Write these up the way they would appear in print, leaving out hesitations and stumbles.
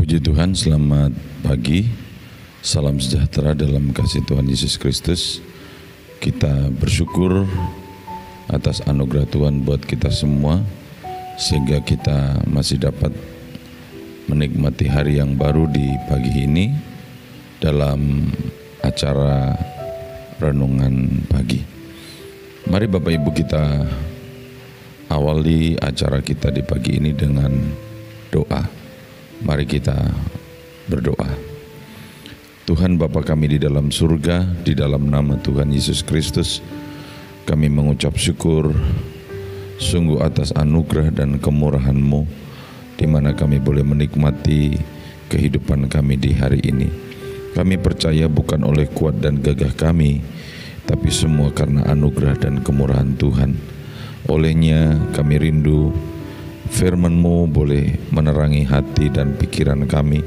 Puji Tuhan, selamat pagi. Salam sejahtera dalam kasih Tuhan Yesus Kristus. Kita bersyukur atas anugerah Tuhan buat kita semua, sehingga kita masih dapat menikmati hari yang baru di pagi ini dalam acara renungan pagi. Mari Bapak Ibu kita awali acara kita di pagi ini dengan doa. Mari kita berdoa. Tuhan Bapa kami di dalam surga, di dalam nama Tuhan Yesus Kristus, kami mengucap syukur sungguh atas anugerah dan kemurahan-Mu, di mana kami boleh menikmati kehidupan kami di hari ini. Kami percaya bukan oleh kuat dan gagah kami, tapi semua karena anugerah dan kemurahan Tuhan. Olehnya kami rindu firman-Mu boleh menerangi hati dan pikiran kami,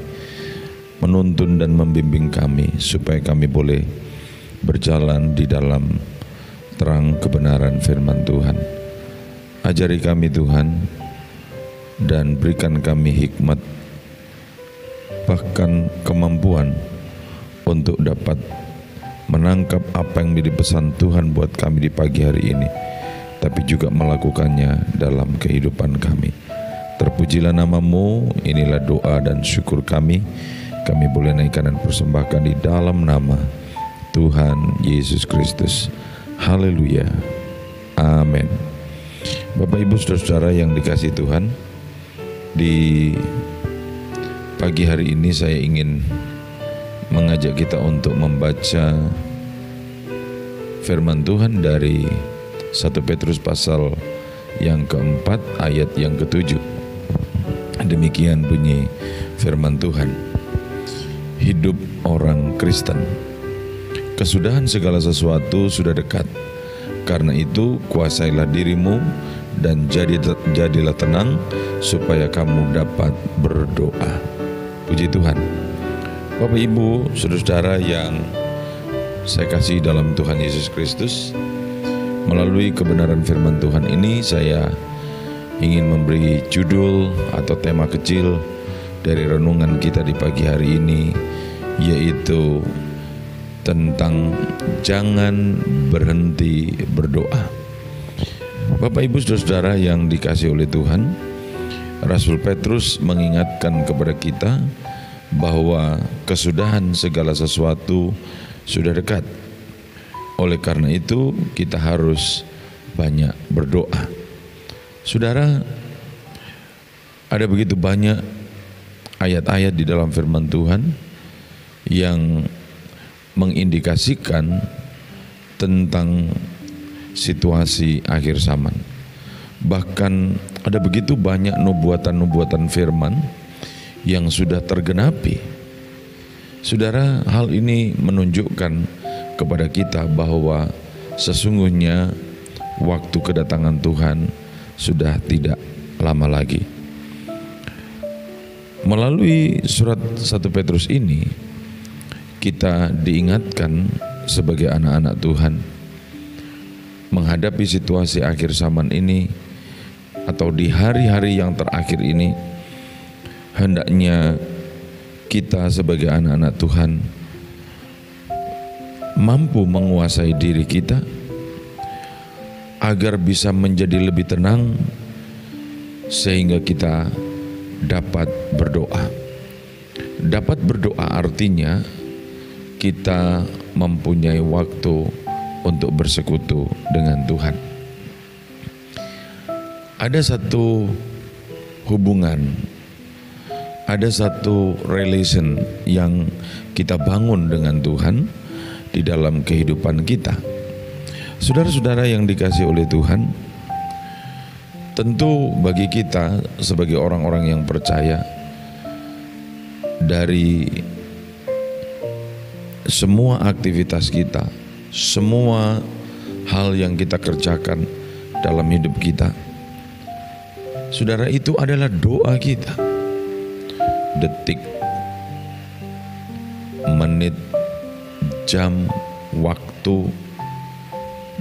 menuntun dan membimbing kami, supaya kami boleh berjalan di dalam terang kebenaran firman Tuhan. Ajari kami Tuhan, dan berikan kami hikmat, bahkan kemampuan untuk dapat menangkap apa yang menjadi pesan Tuhan buat kami di pagi hari ini, tapi juga melakukannya dalam kehidupan kami. Terpujilah nama-Mu, inilah doa dan syukur kami. Kami boleh naikkan dan persembahkan di dalam nama Tuhan Yesus Kristus. Haleluya. Amin. Bapak Ibu Saudara-saudara yang dikasihi Tuhan, di pagi hari ini saya ingin mengajak kita untuk membaca firman Tuhan dari 1 Petrus pasal yang keempat ayat yang ketujuh. Demikian bunyi firman Tuhan. Hidup orang Kristen. Kesudahan segala sesuatu sudah dekat. Karena itu kuasailah dirimu dan jadilah tenang, supaya kamu dapat berdoa. Puji Tuhan. Bapak Ibu Saudara-saudara yang saya kasih dalam Tuhan Yesus Kristus, melalui kebenaran firman Tuhan ini saya ingin memberi judul atau tema kecil dari renungan kita di pagi hari ini, yaitu tentang jangan berhenti berdoa. Bapak Ibu Saudara-saudara yang dikasihi oleh Tuhan, Rasul Petrus mengingatkan kepada kita bahwa kesudahan segala sesuatu sudah dekat. Oleh karena itu kita harus banyak berdoa. Saudara, ada begitu banyak ayat-ayat di dalam firman Tuhan yang mengindikasikan tentang situasi akhir zaman. Bahkan ada begitu banyak nubuatan-nubuatan firman yang sudah tergenapi. Saudara, hal ini menunjukkan kepada kita bahwa sesungguhnya waktu kedatangan Tuhan sudah tidak lama lagi. Melalui surat 1 Petrus ini, kita diingatkan sebagai anak-anak Tuhan menghadapi situasi akhir zaman ini, atau di hari-hari yang terakhir ini, hendaknya kita sebagai anak-anak Tuhan mampu menguasai diri kita agar bisa menjadi lebih tenang, sehingga kita dapat berdoa. Dapat berdoa artinya kita mempunyai waktu untuk bersekutu dengan Tuhan. Ada satu hubungan, ada satu relation yang kita bangun dengan Tuhan di dalam kehidupan kita. Saudara-saudara yang dikasihi oleh Tuhan, tentu bagi kita sebagai orang-orang yang percaya, dari semua aktivitas kita, semua hal yang kita kerjakan dalam hidup kita, saudara, itu adalah doa kita. Detik, menit, jam, waktu,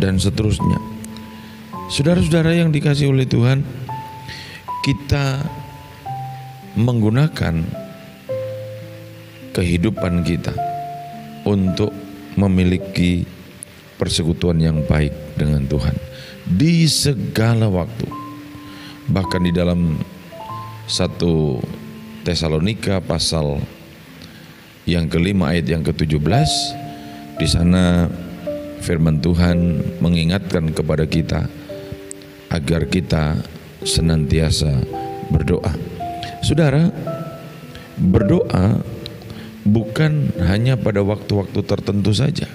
dan seterusnya. Saudara-saudara yang dikasihi oleh Tuhan, kita menggunakan kehidupan kita untuk memiliki persekutuan yang baik dengan Tuhan di segala waktu. Bahkan di dalam 1 Tesalonika pasal yang kelima ayat yang ke-17, di sana firman Tuhan mengingatkan kepada kita agar kita senantiasa berdoa. Saudara, berdoa bukan hanya pada waktu-waktu tertentu saja.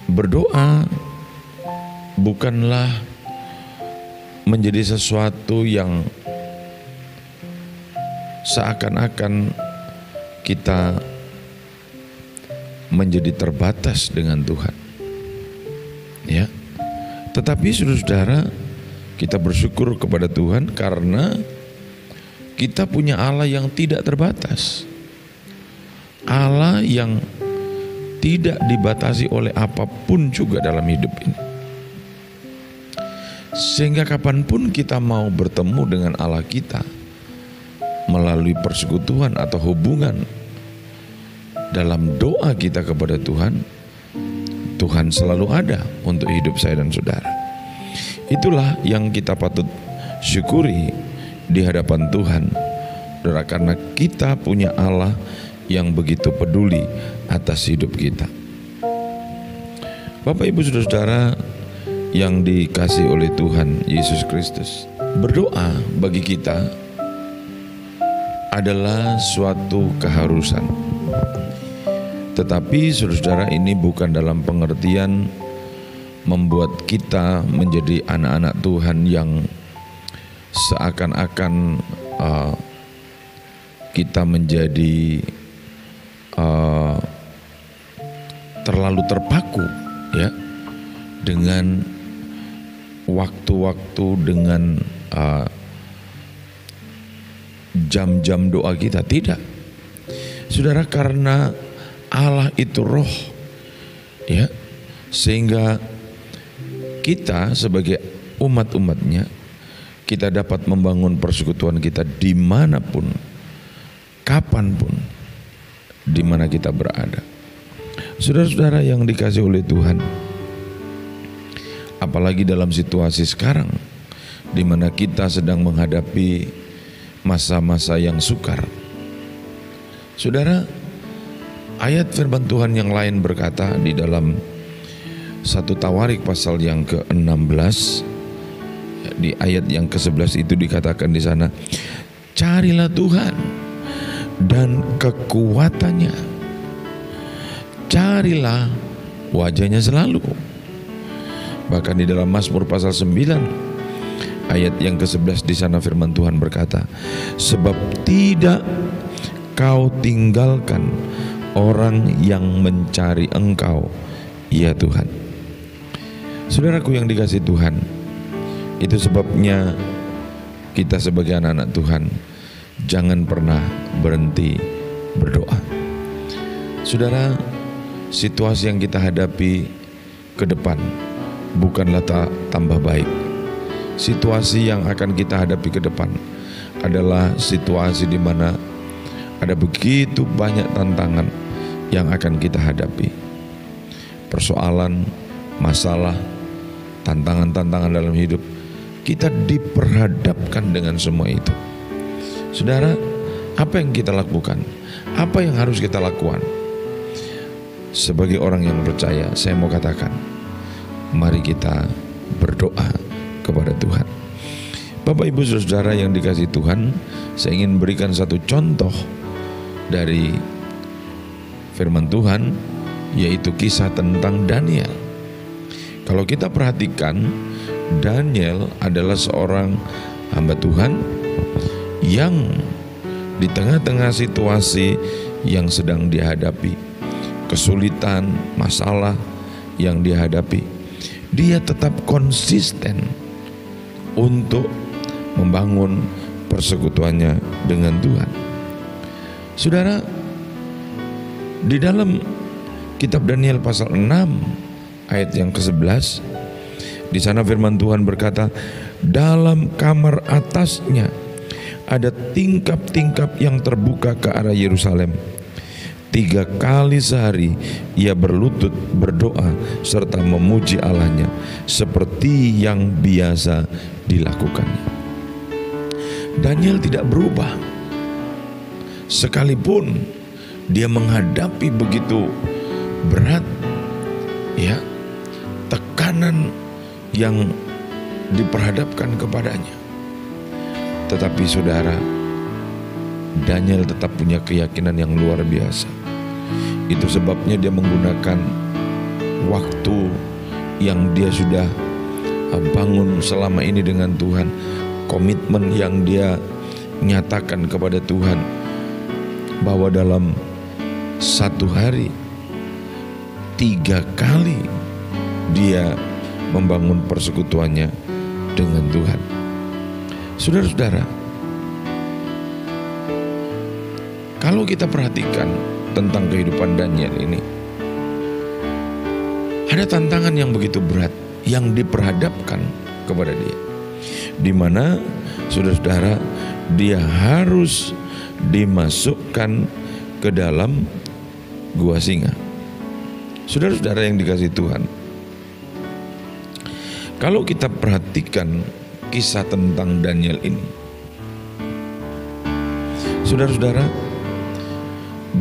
Berdoa bukanlah menjadi sesuatu yang seakan-akan kita menjadi terbatas dengan Tuhan, ya. Tetapi saudara, kita bersyukur kepada Tuhan karena kita punya Allah yang tidak terbatas, Allah yang tidak dibatasi oleh apapun juga dalam hidup ini. Sehingga kapanpun kita mau bertemu dengan Allah kita melalui persekutuan atau hubungan dalam doa kita kepada Tuhan, Tuhan selalu ada untuk hidup saya dan saudara. Itulah yang kita patut syukuri di hadapan Tuhan, karena kita punya Allah yang begitu peduli atas hidup kita. Bapak, Ibu, saudara-saudara yang dikasihi oleh Tuhan Yesus Kristus, berdoa bagi kita adalah suatu keharusan. Tetapi saudara-saudara, ini bukan dalam pengertian membuat kita menjadi anak-anak Tuhan yang seakan-akan kita menjadi terlalu terpaku, ya, dengan waktu-waktu, dengan jam-jam doa kita. Tidak, saudara, karena Allah itu roh, ya, sehingga kita sebagai umat-umatnya, kita dapat membangun persekutuan kita dimanapun, kapanpun, di mana kita berada. Saudara-saudara yang dikasihi oleh Tuhan, apalagi dalam situasi sekarang di mana kita sedang menghadapi masa-masa yang sukar. Saudara, ayat firman Tuhan yang lain berkata di dalam 1 Tawarik pasal yang ke-16, di ayat yang ke-11 itu dikatakan di sana, carilah Tuhan dan kekuatannya, carilah wajahnya selalu. Bahkan di dalam Mazmur pasal 9 ayat yang ke-11 di sana firman Tuhan berkata, sebab tidak kau tinggalkan orang yang mencari Engkau, ya Tuhan. Saudaraku yang dikasihi Tuhan, itu sebabnya kita sebagai anak-anak Tuhan jangan pernah berhenti berdoa. Saudara, situasi yang kita hadapi ke depan bukanlah tambah baik. Situasi yang akan kita hadapi ke depan adalah situasi di mana ada begitu banyak tantangan yang akan kita hadapi. Persoalan, masalah, tantangan-tantangan dalam hidup, kita diperhadapkan dengan semua itu. Saudara, apa yang kita lakukan? Apa yang harus kita lakukan? Sebagai orang yang percaya, saya mau katakan, mari kita berdoa kepada Tuhan. Bapak, Ibu, saudara yang dikasihi Tuhan, saya ingin berikan satu contoh dari firman Tuhan, yaitu kisah tentang Daniel. Kalau kita perhatikan, Daniel adalah seorang hamba Tuhan yang di tengah-tengah situasi yang sedang dihadapi, kesulitan, masalah yang dihadapi, dia tetap konsisten untuk membangun persekutuannya dengan Tuhan. Saudara, di dalam kitab Daniel pasal 6 ayat yang ke-11, di sana firman Tuhan berkata, dalam kamar atasnya ada tingkap-tingkap yang terbuka ke arah Yerusalem. 3 kali sehari ia berlutut berdoa serta memuji Allahnya seperti yang biasa dilakukannya. Daniel tidak berubah sekalipun dia menghadapi begitu berat ya tekanan yang diperhadapkan kepadanya. Tetapi saudara, Daniel tetap punya keyakinan yang luar biasa. Itu sebabnya dia menggunakan waktu yang dia sudah bangun selama ini dengan Tuhan, komitmen yang dia nyatakan kepada Tuhan, bahwa dalam satu hari 3 kali dia membangun persekutuannya dengan Tuhan. Saudara-saudara, kalau kita perhatikan tentang kehidupan Daniel ini, ada tantangan yang begitu berat yang diperhadapkan kepada dia, di mana saudara-saudara dia harus dimasukkan ke dalam gua singa. Saudara-saudara yang dikasihi Tuhan, kalau kita perhatikan kisah tentang Daniel ini, saudara-saudara,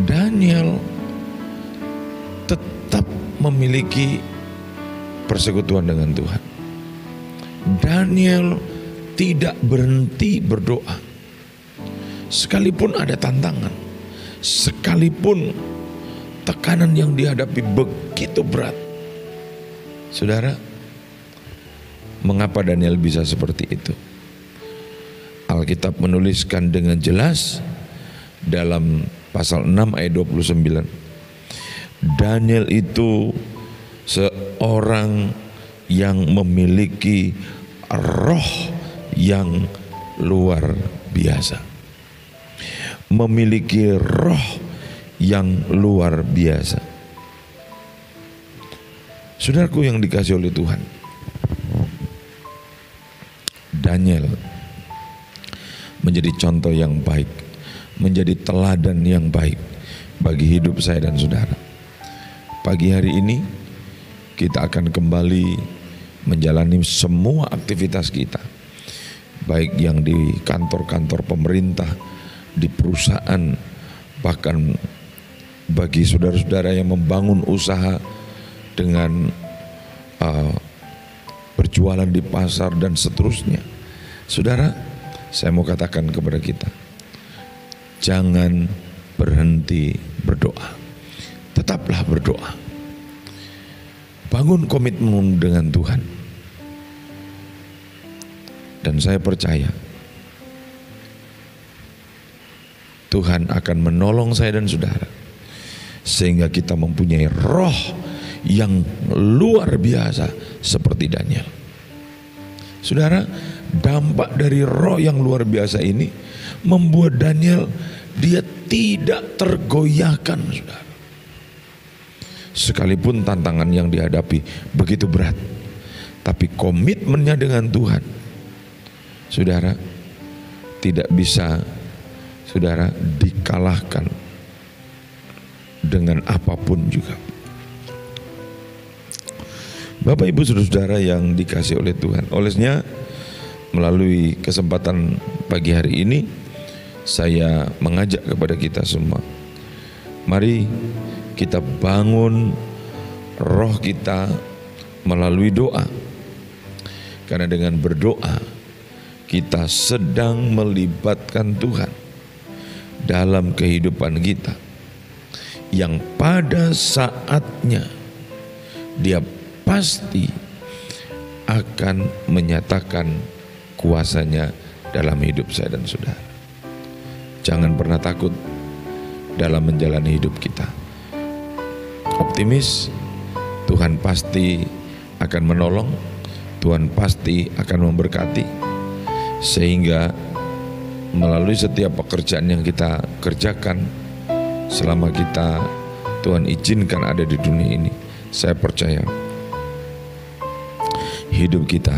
Daniel tetap memiliki persekutuan dengan Tuhan. Daniel tidak berhenti berdoa. Sekalipun ada tantangan, sekalipun tekanan yang dihadapi begitu berat. Saudara, mengapa Daniel bisa seperti itu? Alkitab menuliskan dengan jelas dalam pasal 6 ayat 29. Daniel itu seorang yang memiliki roh yang luar biasa. Memiliki roh yang luar biasa. Saudaraku yang dikasihi oleh Tuhan, Daniel menjadi contoh yang baik, menjadi teladan yang baik bagi hidup saya dan saudara. Pagi hari ini kita akan kembali menjalani semua aktivitas kita, baik yang di kantor-kantor pemerintah, di perusahaan, bahkan bagi saudara-saudara yang membangun usaha dengan berjualan di pasar dan seterusnya. Saudara, saya mau katakan kepada kita, jangan berhenti berdoa. Tetaplah berdoa. Bangun komitmen dengan Tuhan. Dan saya percaya Tuhan akan menolong saya dan saudara, sehingga kita mempunyai roh yang luar biasa seperti Daniel. Saudara, dampak dari roh yang luar biasa ini membuat Daniel dia tidak tergoyahkan, saudara. Sekalipun tantangan yang dihadapi begitu berat, tapi komitmennya dengan Tuhan, saudara, tidak bisa, saudara, dikalahkan dengan apapun juga. Bapak Ibu saudara-saudara yang dikasihi oleh Tuhan, olehnya melalui kesempatan pagi hari ini saya mengajak kepada kita semua, mari kita bangun roh kita melalui doa. Karena dengan berdoa kita sedang melibatkan Tuhan dalam kehidupan kita, yang pada saatnya Dia pasti akan menyatakan kuasanya dalam hidup saya dan saudara. Jangan pernah takut dalam menjalani hidup kita. Optimis, Tuhan pasti akan menolong, Tuhan pasti akan memberkati, sehingga melalui setiap pekerjaan yang kita kerjakan selama kita Tuhan izinkan ada di dunia ini, saya percaya hidup kita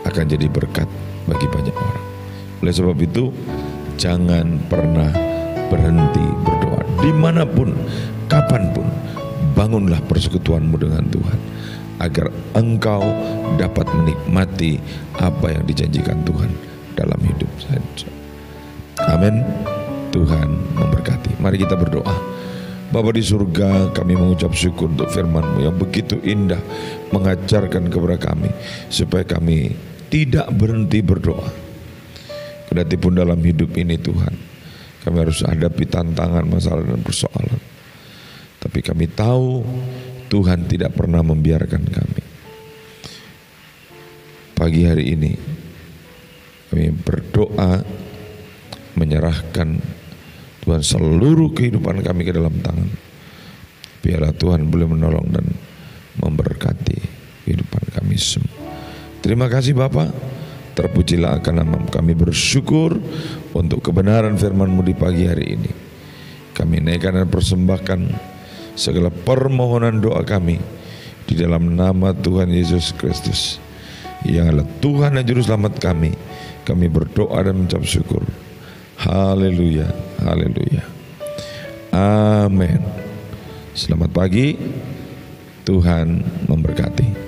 akan jadi berkat bagi banyak orang. Oleh sebab itu, jangan pernah berhenti berdoa. Dimanapun, kapanpun, bangunlah persekutuanmu dengan Tuhan, agar engkau dapat menikmati apa yang dijanjikan Tuhan dalam hidup saja. Amin. Tuhan memberkati. Mari kita berdoa. Bapa di surga, kami mengucap syukur untuk firman-Mu yang begitu indah, mengajarkan kepada kami supaya kami tidak berhenti berdoa. Kendati pun dalam hidup ini Tuhan, kami harus hadapi tantangan, masalah dan persoalan. Tapi kami tahu Tuhan tidak pernah membiarkan kami. Pagi hari ini kami berdoa, menyerahkan Tuhan seluruh kehidupan kami ke dalam tangan. Biarlah Tuhan boleh menolong dan memberkati kehidupan kami semua. Terima kasih Bapa. Terpujilah akan nama kami, bersyukur untuk kebenaran firman-Mu di pagi hari ini. Kami naikkan dan persembahkan segala permohonan doa kami di dalam nama Tuhan Yesus Kristus, yang adalah Tuhan dan Juru Selamat kami. Kami berdoa dan mengucap syukur. Haleluya, haleluya. Amin. Selamat pagi, Tuhan memberkati.